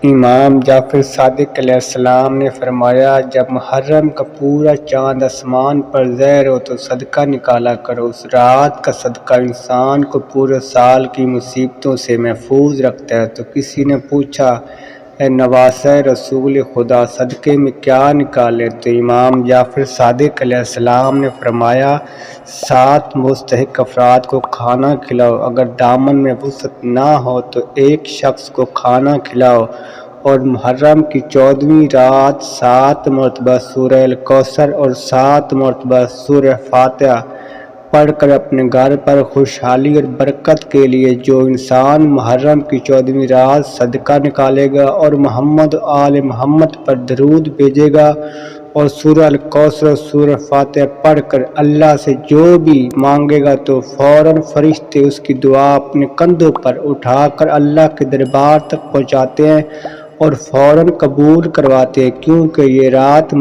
امام جعفر صادق علیہ السلام نے فرمایا، جب محرم کا پورا چاند آسمان پر ظاہر ہو تو صدقہ نکالا کرو۔ اس رات کا صدقہ انسان کو پورے سال کی مصیبتوں سے محفوظ رکھتا ہے۔ تو کسی نے پوچھا، اے نواسہ رسول خدا، صدقے میں کیا نکالے؟ تو امام جعفر صادق علیہ السلام نے فرمایا، 7 مستحق افراد کو کھانا کھلاؤ۔ اگر دامن میں وسعت نہ ہو تو ایک شخص کو کھانا کھلاؤ، اور محرم کی 14ویں رات 7 مرتبہ سورہ الکوثر اور 7 مرتبہ سورہ فاتحہ پڑھ کر اپنے گھر پر خوشحالی اور برکت کے لیے جو انسان محرم کی 14ویں رات صدقہ نکالے گا اور محمد و آل محمد پر درود بھیجے گا اور سورہ الکوثر اور سورہ فاتحہ پڑھ کر اللہ سے جو بھی مانگے گا تو فوراً فرشتے اس کی دعا اپنے کندھوں پر اٹھا کر اللہ کے دربار تک پہنچاتے ہیں اور فوراً قبول کرواتے ہیں، کیونکہ یہ رات